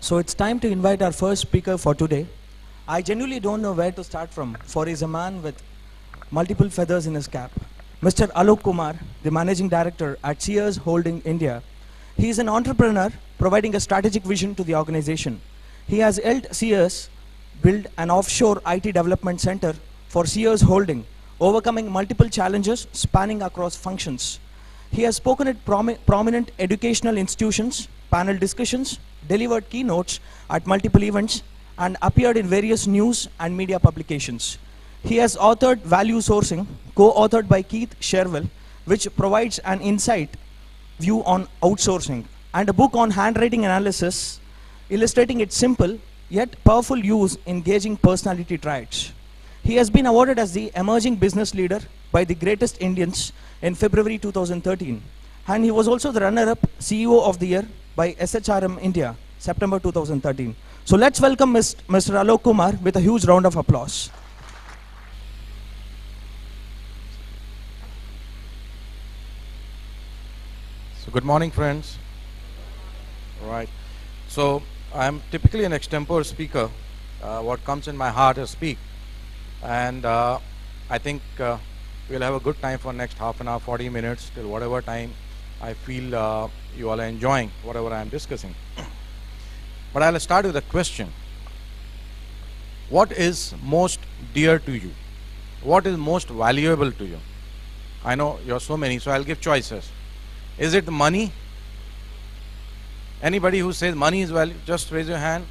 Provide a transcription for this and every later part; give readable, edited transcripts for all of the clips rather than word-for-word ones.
So it's time to invite our first speaker for today. I genuinely don't know where to start from, for he's a man with multiple feathers in his cap. Mr. Alok Kumar, the Managing Director at Sears Holding India. He is an entrepreneur providing a strategic vision to the organization. He has helped Sears build an offshore IT development center for Sears Holding, overcoming multiple challenges spanning across functions. He has spoken at prominent educational institutions, panel discussions, delivered keynotes at multiple events, and appeared in various news and media publications. He has authored Value Sourcing, co-authored by Keith Sherwell, which provides an insight view on outsourcing, and a book on handwriting analysis, illustrating its simple yet powerful use in gauging personality traits. He has been awarded as the Emerging Business Leader by the Greatest Indians in February 2013. And he was also the runner-up CEO of the Year by SHRM India, September 2013. So let's welcome Mr. Alok Kumar with a huge round of applause. So good morning, friends. All right. So I'm typically an extempore speaker. What comes in my heart I speak. And I think we'll have a good time for next half an hour, 40 minutes, till whatever time I feel you all are enjoying whatever I'm discussing. But I'll start with a question. What is most dear to you? What is most valuable to you? I know you're so many, so I'll give choices. Is it the money? Anybody who says money is valuable, just raise your hand.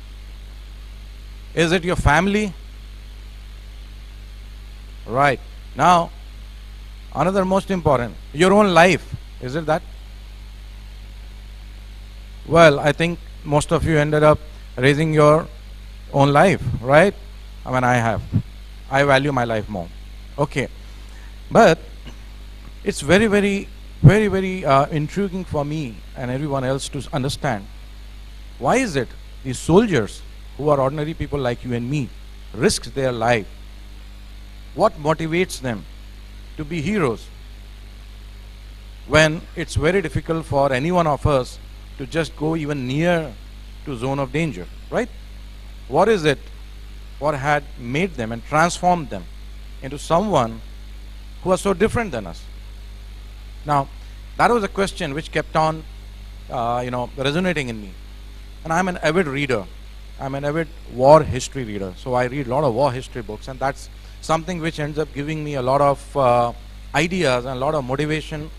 Is it your family? Right. Now, another most important, your own life. Is it that? Well, I think most of you ended up raising your own life, right? I mean, I have. I value my life more. Okay. But it's very intriguing for me and everyone else to understand. Why is it these soldiers, who are ordinary people like you and me, risk their life? What motivates them to be heroes when it's very difficult for any one of us to just go even near to zone of danger, right? What is it? What had made them and transformed them into someone who was so different than us? Now, that was a question which kept on, resonating in me. And I'm an avid reader. I'm an avid war history reader. So I read a lot of war history books, and that's something which ends up giving me a lot of ideas and a lot of motivation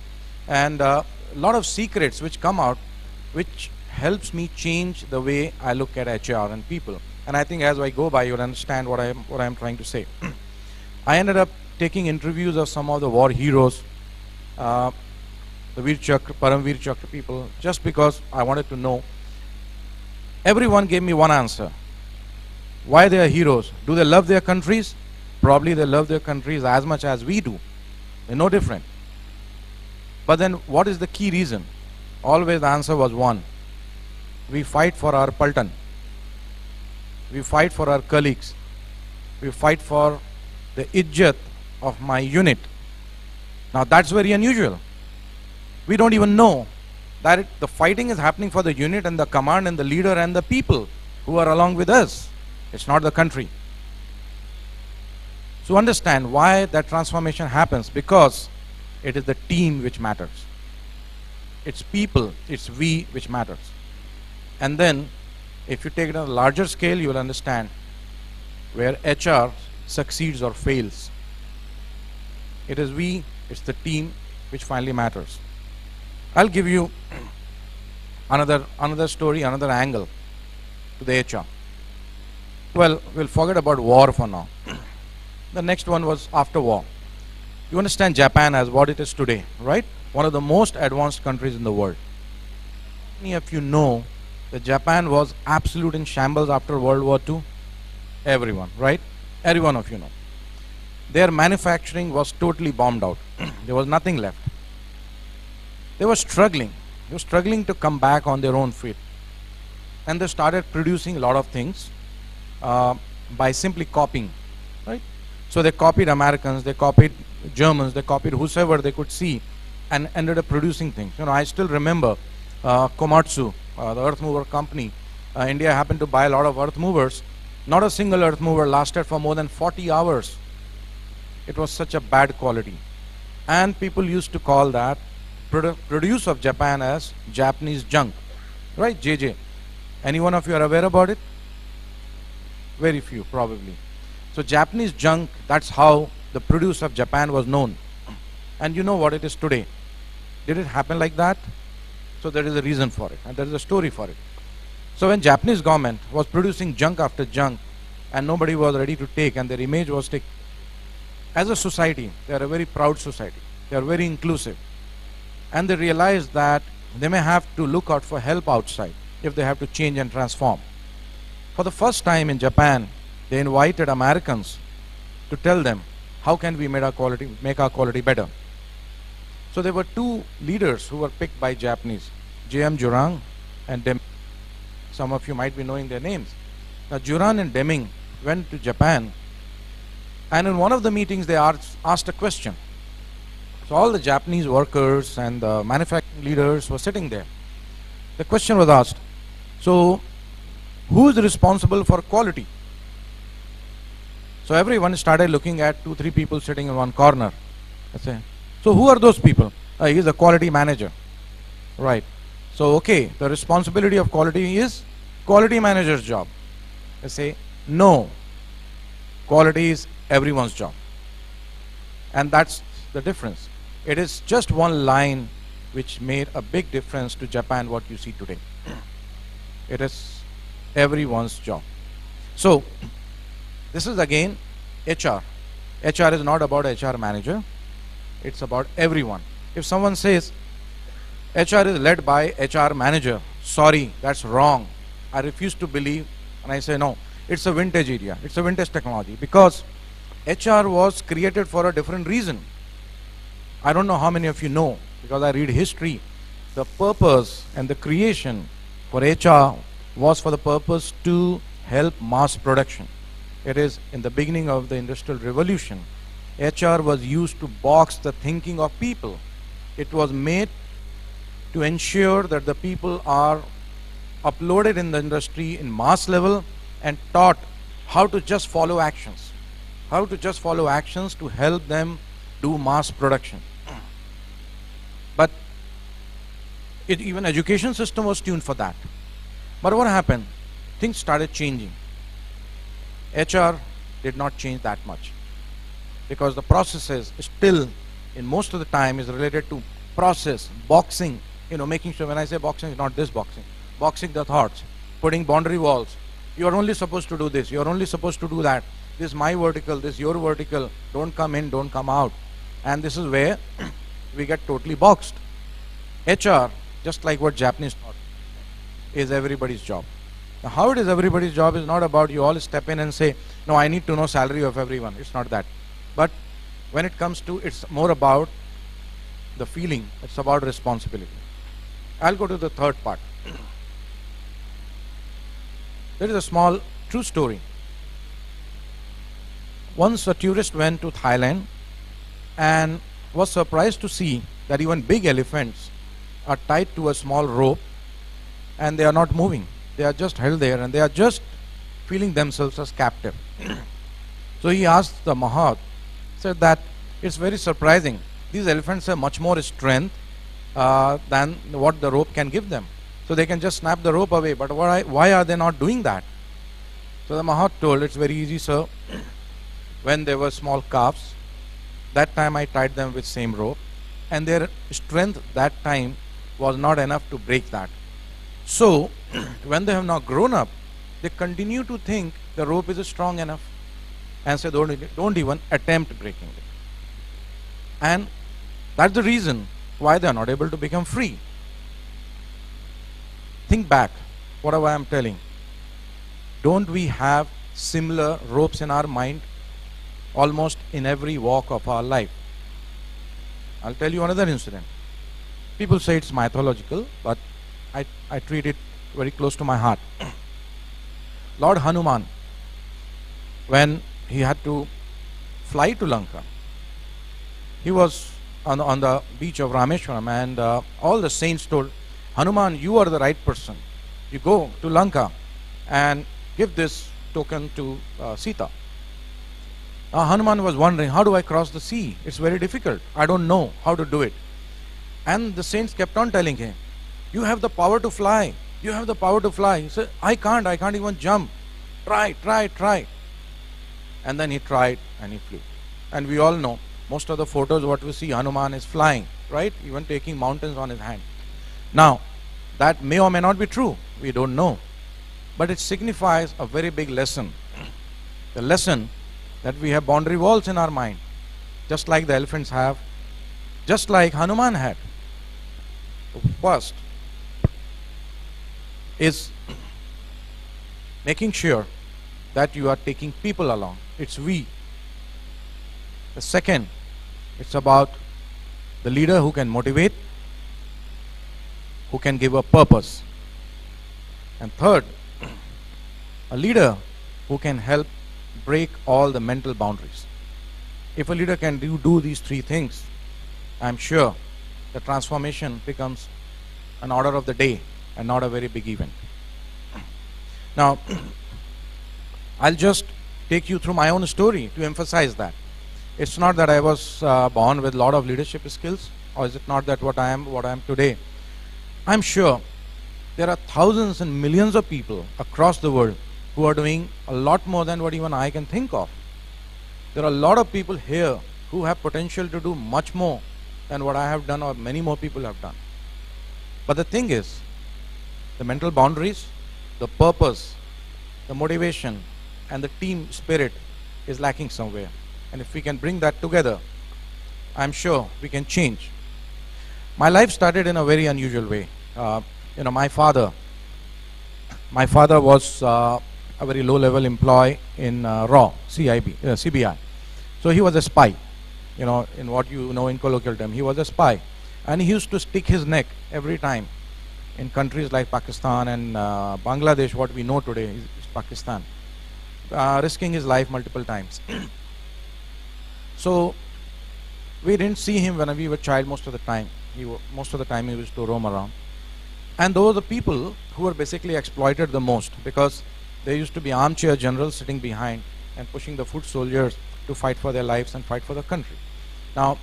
and a lot of secrets which come out, which helps me change the way I look at HR and people. And I think as I go by, you'll understand what I'm trying to say. I ended up taking interviews of some of the war heroes, the Veer Chakra, Paramveer Chakra people, just because I wanted to know. Everyone gave me one answer. Why they are heroes? Do they love their countries? Probably they love their countries as much as we do. They're no different. But then what is the key reason? Always the answer was one. We fight for our Paltan. We fight for our colleagues. We fight for the ijjat of my unit. Now that's very unusual. We don't even know that the fighting is happening for the unit and the command and the leader and the people who are along with us. It's not the country. So understand why that transformation happens, because it is the team which matters. It's people, it's we which matters. And then if you take it on a larger scale, you will understand where HR succeeds or fails. It is we, it's the team which finally matters. I'll give you another story, another angle to the HR. Well, we'll forget about war for now. The next one was after war. You understand Japan as what it is today, right? One of the most advanced countries in the world. Many of you know that Japan was absolute in shambles after World War II. Everyone, right? Every one of you know. Their manufacturing was totally bombed out. There was nothing left. They were struggling. They were struggling to come back on their own feet. And they started producing a lot of things by simply copying, right? So they copied Americans, they copied Germans, they copied whosoever they could see, and ended up producing things. You know, I still remember Komatsu, the earth mover company, India happened to buy a lot of earth movers. Not a single earth mover lasted for more than 40 hours. It was such a bad quality. And people used to call that produce of Japan as Japanese junk. Right, JJ? Any one of you are aware about it? Very few, probably. So Japanese junk, that's how the produce of Japan was known. And you know what it is today. Did it happen like that? So there is a reason for it, and there is a story for it. So when Japanese government was producing junk after junk, and nobody was ready to take, and their image was taken, as a society, they are a very proud society. They are very inclusive. And they realized that they may have to look out for help outside if they have to change and transform. For the first time in Japan, they invited Americans to tell them, how can we make our quality better? So there were two leaders who were picked by Japanese, J.M. Jurang and Deming. Some of you might be knowing their names. Now Jurang and Deming went to Japan, and in one of the meetings they asked a question. So all the Japanese workers and the manufacturing leaders were sitting there. The question was asked, so who is responsible for quality? So everyone started looking at 2-3 people sitting in one corner. I say, so who are those people? He is a quality manager. Right. So okay, the responsibility of quality is quality manager's job. I say, no. Quality is everyone's job. And that's the difference. It is just one line which made a big difference to Japan, what you see today. It is everyone's job. So this is again HR. HR is not about HR manager. It's about everyone. If someone says HR is led by HR manager, sorry, that's wrong. I refuse to believe, and I say no. It's a vintage area. It's a vintage technology, because HR was created for a different reason. I don't know how many of you know, because I read history. The purpose and the creation for HR was for the purpose to help mass production. It is in the beginning of the Industrial Revolution. HR was used to box the thinking of people. It was made to ensure that the people are uploaded in the industry in mass level and taught how to just follow actions. How to just follow actions to help them do mass production. But even education system was tuned for that. But what happened? Things started changing. HR did not change that much, because the processes still, in most of the time, is related to process, boxing, making sure, when I say boxing, it's not this boxing, boxing the thoughts, putting boundary walls. You are only supposed to do this, you are only supposed to do that. This is my vertical, this is your vertical, don't come in, don't come out. And this is where we get totally boxed. HR, just like what Japanese taught, is everybody's job. Now, how it is everybody's job is not about you all step in and say, no, I need to know salary of everyone. It's not that. But when it comes to, it's more about the feeling. It's about responsibility. I'll go to the third part. There is a small true story. Once a tourist went to Thailand and was surprised to see that even big elephants are tied to a small rope and they are not moving. They are just held there and they are just feeling themselves as captive. So he asked the Mahat, said that it's very surprising. These elephants have much more strength than what the rope can give them. So they can just snap the rope away, but why are they not doing that? So the Mahat told, it's very easy, sir. When they were small calves, that time I tied them with same rope, and their strength that time was not enough to break that. So when they have now grown up, they continue to think the rope is strong enough, and so don't even attempt breaking it. And that's the reason why they are not able to become free. Think back, whatever I am telling. Don't we have similar ropes in our mind almost in every walk of our life? I'll tell you another incident. People say it's mythological, but I treat it very close to my heart. Lord Hanuman, when he had to fly to Lanka, he was on the beach of Rameshwaram, and all the saints told, Hanuman, you are the right person. You go to Lanka and give this token to Sita. Hanuman was wondering, how do I cross the sea? It's very difficult. I don't know how to do it. And the saints kept on telling him, you have the power to fly. You have the power to fly. He said, I can't even jump. Try, try, try. And then he tried and he flew. And we all know, most of the photos what we see, Hanuman is flying, right? Even taking mountains on his hand. Now, that may or may not be true. We don't know. But it signifies a very big lesson. The lesson that we have boundary walls in our mind, just like the elephants have, just like Hanuman had. First is making sure that you are taking people along. It's we. The second, it's about the leader who can motivate, who can give a purpose. And third, a leader who can help break all the mental boundaries. If a leader can do these three things, I'm sure the transformation becomes an order of the day and not a very big event. Now, I'll just take you through my own story to emphasize that. It's not that I was born with a lot of leadership skills, or is it not that what I am today. I'm sure there are thousands and millions of people across the world who are doing a lot more than what even I can think of. There are a lot of people here who have potential to do much more than what I have done or many more people have done. But the thing is, the mental boundaries, the purpose, the motivation and the team spirit is lacking somewhere. And if we can bring that together, I'm sure we can change. My life started in a very unusual way. My father was a very low-level employee in CBI. So he was a spy, in what you know in colloquial term. He was a spy. And he used to stick his neck every time in countries like Pakistan and Bangladesh. What we know today is Pakistan, risking his life multiple times. So we didn't see him when we were child most of the time. Most of the time he used to roam around. And those were the people who were basically exploited the most, because there used to be armchair generals sitting behind and pushing the foot soldiers to fight for their lives and fight for the country. Now,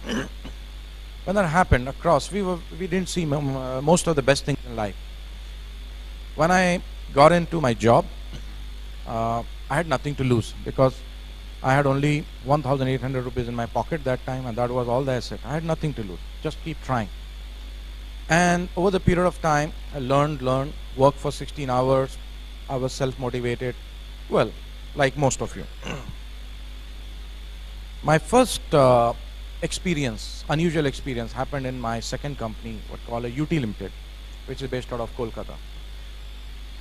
when that happened across, we didn't see most of the best things in life. When I got into my job, I had nothing to lose, because I had only 1,800 rupees in my pocket that time, and that was all the asset. I had nothing to lose. Just keep trying. And over the period of time, I learned, worked for 16 hours. I was self-motivated. Well, like most of you. My first unusual experience happened in my second company, what called a UT Limited, which is based out of Kolkata.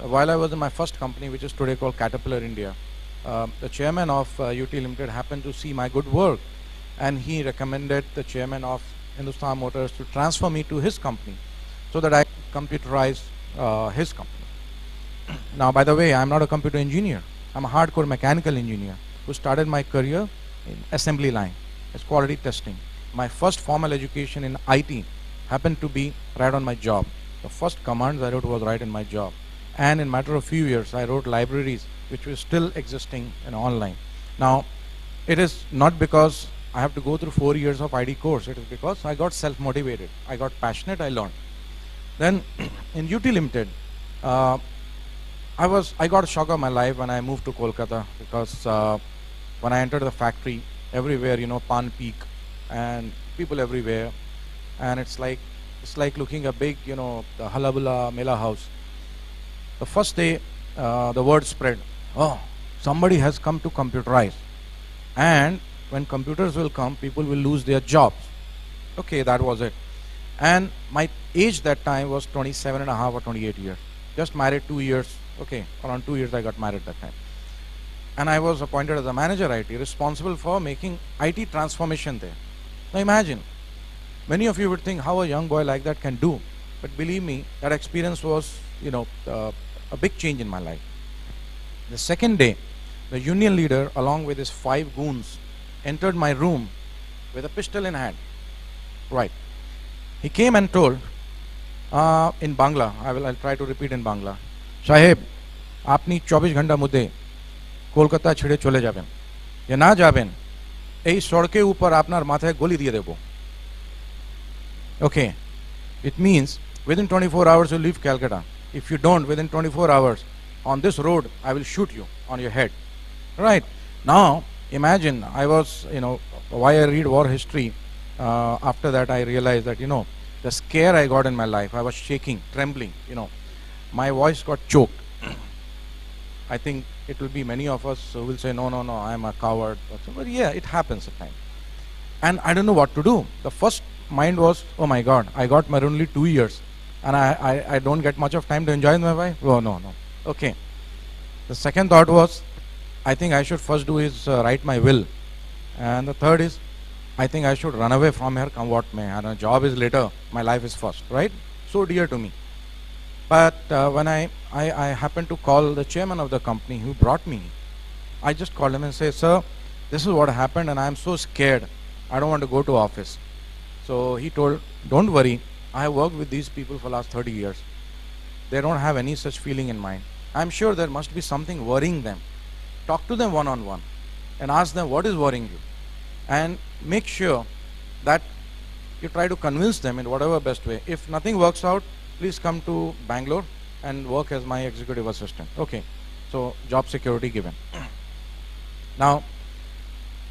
While I was in my first company, which is today called Caterpillar India, the chairman of UT Limited happened to see my good work, and he recommended the chairman of Hindustan Motors to transfer me to his company so that I could computerize his company. Now, by the way, I'm not a computer engineer. I'm a hardcore mechanical engineer who started my career in assembly line as quality testing. My first formal education in IT happened to be right on my job. The first commands I wrote was right in my job. And in a matter of few years, I wrote libraries which were still existing online. Now, it is not because I have to go through 4 years of ID course. It is because I got self-motivated. I got passionate, I learned. Then in UT Limited, I got a shock of my life when I moved to Kolkata, because when I entered the factory, everywhere, pan peak and people everywhere, and it's like looking a big, the Halabula Mela house. The first day, the word spread, oh, somebody has come to computerize, and when computers will come, people will lose their jobs. Okay, that was it. And my age that time was 27 and a half or 28 years. Just married 2 years. Okay, around 2 years I got married that time. And I was appointed as a manager IT, responsible for making IT transformation there. Now imagine, many of you would think how a young boy like that can do. But believe me, that experience was, a big change in my life. The second day, the union leader, along with his 5 goons, entered my room with a pistol in hand. Right. He came and told, in Bangla, I'll try to repeat in Bangla, Sahib, আপনি 24 ঘন্টার মধ্যে কলকাতা ছেড়ে চলে যাবেন, যে না যাবেন এই সড়কের উপর আপনার মাথায় গলি দিয়ে দেব। Okay, it means within 24 hours you leave Calcutta. If you don't, within 24 hours on this road, I will shoot you on your head. Right? Now, imagine, I was, why I read war history, after that I realized that, the scare I got in my life, I was shaking, trembling, my voice got choked. I think it will be many of us who will say, no, I am a coward. But yeah, it happens at times. And I don't know what to do. The first mind was, oh my God, I got married only 2 years and I don't get much of time to enjoy my wife. Oh, no. Okay. The second thought was, I think I should first do is write my will. And the third is, I think I should run away from here, come what may. And a job is later, my life is first, right? So dear to me. But when I happened to call the chairman of the company who brought me, I just called him and said, sir, this is what happened and I am so scared. I don't want to go to office. So he told, don't worry, I have worked with these people for the last 30 years. They don't have any such feeling in mind. I'm sure there must be something worrying them. Talk to them one-on-one and ask them what is worrying you. And make sure that you try to convince them in whatever best way. If nothing works out, please come to Bangalore and work as my executive assistant. Okay, so job security given. Now,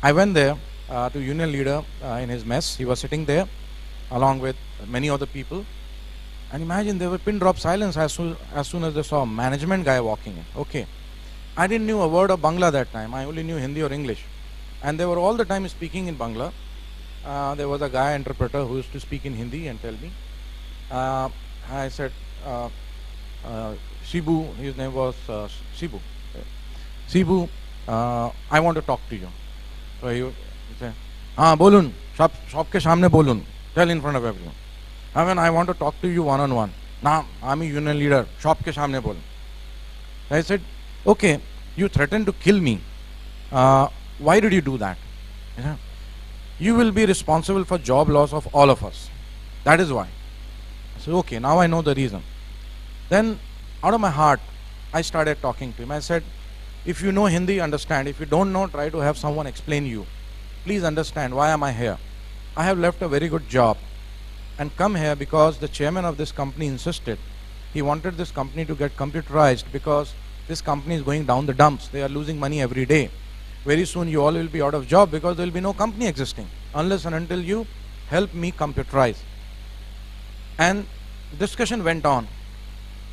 I went there to union leader in his mess. He was sitting there along with many other people. And imagine there were pin drop silence as soon as they saw a management guy walking in. Okay, I didn't know a word of Bangla that time. I only knew Hindi or English. And they were all the time speaking in Bangla. There was a guy interpreter who used to speak in Hindi and tell me. I said, Shibu, his name was Shibu. Shibu, I want to talk to you. So he said, bolun, सबके सामने bolun, tell in front of everyone. I mean, I want to talk to you one-on-one. Now, I'm a union leader, सबके सामने bolun. I said, okay, you threatened to kill me. Why did you do that? You will be responsible for job loss of all of us. That is why. I said, okay, now I know the reason. Then, out of my heart, I started talking to him. I said, if you know Hindi, understand. If you don't know, try to have someone explain you. Please understand, why am I here? I have left a very good job and come here because the chairman of this company insisted. He wanted this company to get computerized because this company is going down the dumps. They are losing money every day. Very soon you all will be out of job because there will be no company existing unless and until you help me computerize. And discussion went on.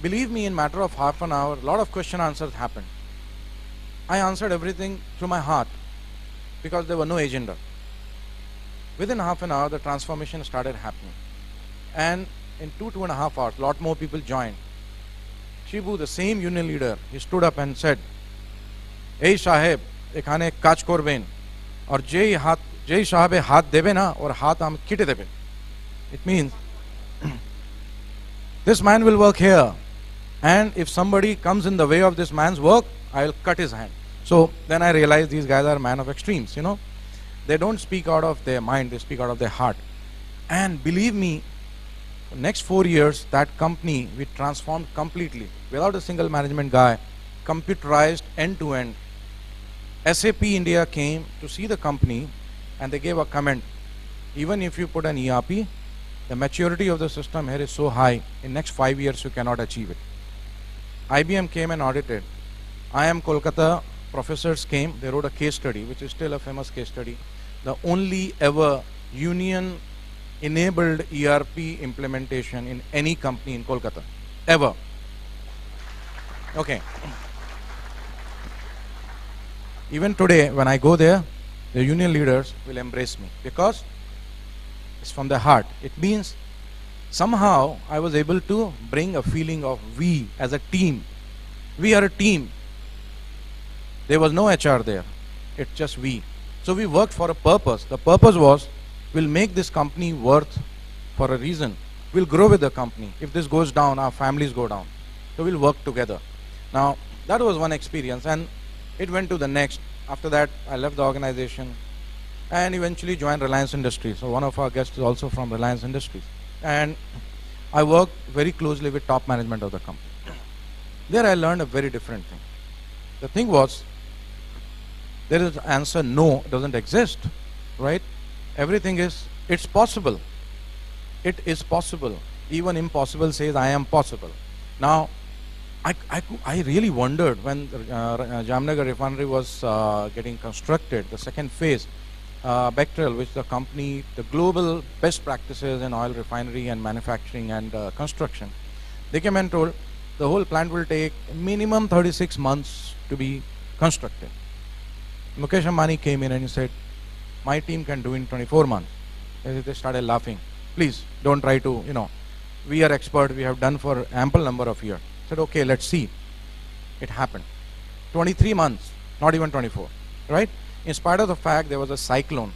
Believe me, in matter of half an hour, a lot of question answers happened. I answered everything through my heart because there were no agenda. Within half an hour, the transformation started happening. And in 2.5 hours, a lot more people joined. Shibu, the same union leader, he stood up and said, "Hey Saheb, ekhane kaj korben, or jei sahabe hath debe na, or hath am kite debe." It means this man will work here, and if somebody comes in the way of this man's work, I will cut his hand. So then I realized these guys are men of extremes, They don't speak out of their mind, they speak out of their heart. And believe me, for next 4 years, that company we transformed completely, without a single management guy, computerized end to end. SAP India came to see the company and they gave a comment. Even if you put an ERP, the maturity of the system here is so high, in next 5 years you cannot achieve it. IBM came and audited. IIM Kolkata professors came, they wrote a case study, which is still a famous case study. The only ever union enabled ERP implementation in any company in Kolkata, ever. Okay. Even today, when I go there, the union leaders will embrace me because it's from the heart. It means somehow I was able to bring a feeling of we as a team. We are a team. There was no HR there. It's just we. So we worked for a purpose. The purpose was, we'll make this company worth for a reason. We'll grow with the company. If this goes down, our families go down. So we'll work together. Now, that was one experience, and it went to the next. After that, I left the organization and eventually joined Reliance Industries. So one of our guests is also from Reliance Industries. And I worked very closely with top management of the company. There I learned a very different thing. The thing was, there is answer no doesn't exist, right? Everything is, it's possible. It is possible. Even impossible says I am possible. Now, I really wondered when Jamnagar refinery was getting constructed, the second phase, Bechtel, which the company, the global best practices in oil refinery and manufacturing and construction, they came and told the whole plant will take minimum 36 months to be constructed. Mukesh Ambani came in and he said, my team can do in 24 months. They started laughing. Please don't try to, we are expert, we have done for ample number of years. Said, okay, let's see. It happened. 23 months, not even 24, right? In spite of the fact there was a cyclone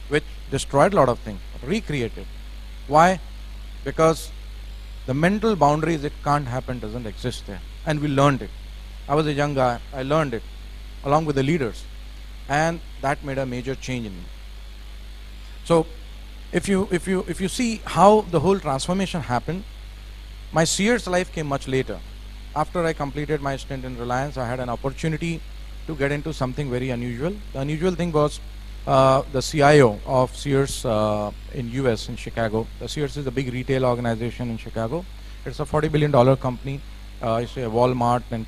which destroyed a lot of things, recreated. Why? Because the mental boundaries, it can't happen, doesn't exist there. And we learned it. I was a young guy, I learned it along with the leaders. And that made a major change in me. So if you see how the whole transformation happened, my Sears life came much later. After I completed my stint in Reliance, I had an opportunity to get into something very unusual. The unusual thing was the CIO of Sears in US, in Chicago. The Sears is a big retail organization in Chicago. It's a $40 billion company. It's a Walmart and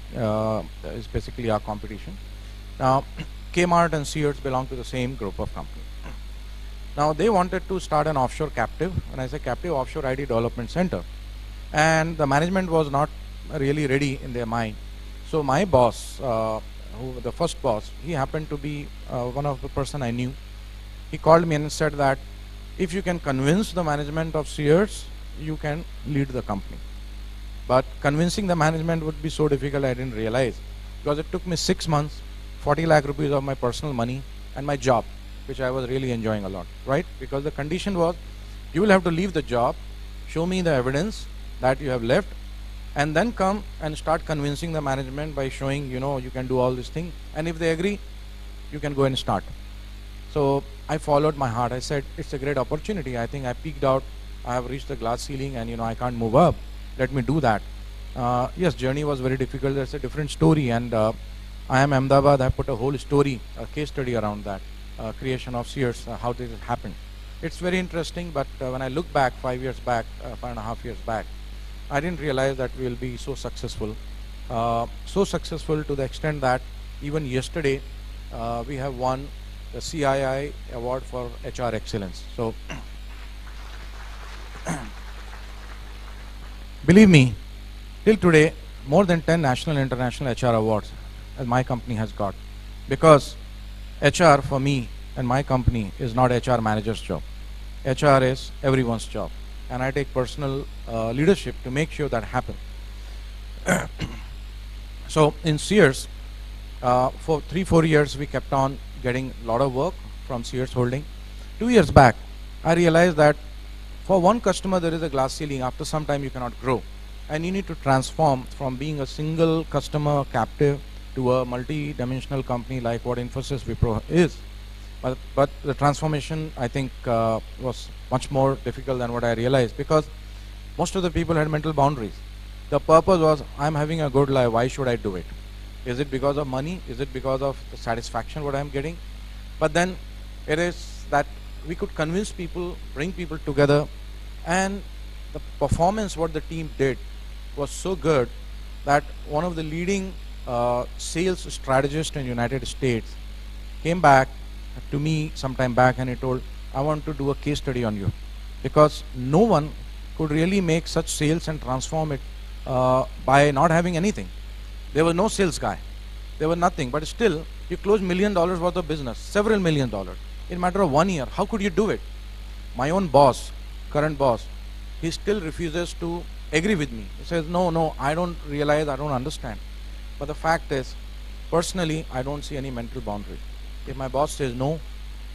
it's basically our competition. Now, Kmart and Sears belong to the same group of companies. Now, they wanted to start an offshore captive. When I say captive, offshore ID development center. And the management was not really ready in their mind. So my boss, the first boss, he happened to be one of the person I knew. He called me and said that if you can convince the management of Sears, you can lead the company. But convincing the management would be so difficult, I didn't realize. Because it took me 6 months, 40 lakh rupees of my personal money and my job, which I was really enjoying a lot, right? Because the condition was, you will have to leave the job, show me the evidence that you have left, and then come and start convincing the management by showing, you can do all these things. And if they agree, you can go and start. So I followed my heart. I said, it's a great opportunity. I think I peaked out. I have reached the glass ceiling and, I can't move up. Let me do that. Yes, journey was very difficult. That's a different story. And I am Ahmedabad. I put a whole story, a case study around that, creation of Sears, how did it happen. It's very interesting, but when I look back 5 years back, 5.5 years back, I didn't realize that we will be so successful. So successful to the extent that even yesterday, we have won the CII award for HR excellence. So, believe me, till today, more than 10 national and international HR awards my company has got. Because HR for me and my company is not HR manager's job. HR is everyone's job. And I take personal leadership to make sure that happens. So in Sears, for 3-4 years, we kept on getting a lot of work from Sears Holding. 2 years back, I realized that for one customer, there is a glass ceiling. After some time, you cannot grow. And you need to transform from being a single customer captive to a multi-dimensional company like what Infosys Wipro is. But the transformation, I think, was much more difficult than what I realized, because most of the people had mental boundaries. The purpose was, I'm having a good life, why should I do it? Is it because of money? Is it because of the satisfaction what I'm getting? But then it is that we could convince people, bring people together, and the performance what the team did was so good that one of the leading sales strategists in the United States came back to me sometime back and he told, I want to do a case study on you, because no one could really make such sales and transform it by not having anything. There was no sales guy, there was nothing, but still you closed $1 million worth of business, several $1 million in a matter of 1 year. How could you do it? My own boss, current boss, he still refuses to agree with me. He says, no, I don't realize, I don't understand. But the fact is, personally, I don't see any mental boundary. If my boss says no,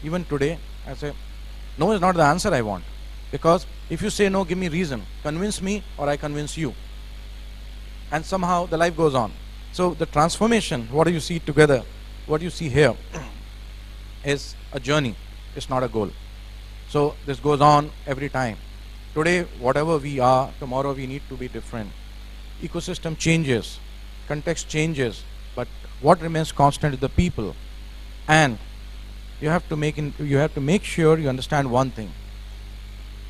even today, I say, no is not the answer I want. Because if you say no, give me reason. Convince me or I convince you. And somehow the life goes on. So the transformation, what do you see together, what you see here is a journey. It's not a goal. So this goes on every time. Today, whatever we are, tomorrow we need to be different. Ecosystem changes. context changes, but what remains constant is the people. And you have to make sure you understand one thing.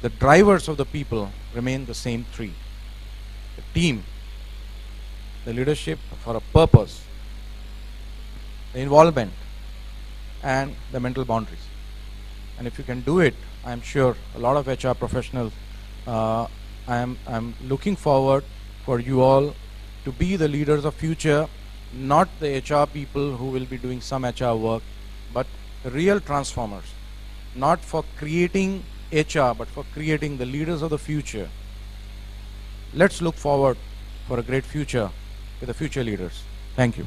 The drivers of the people remain the same three: the team, the leadership for a purpose, the involvement, and the mental boundaries. And if you can do it, I'm sure a lot of HR professionals, I'm looking forward for you all to be the leaders of future, not the HR people who will be doing some HR work, but real transformers, not for creating HR, but for creating the leaders of the future. Let's look forward for a great future with the future leaders. Thank you.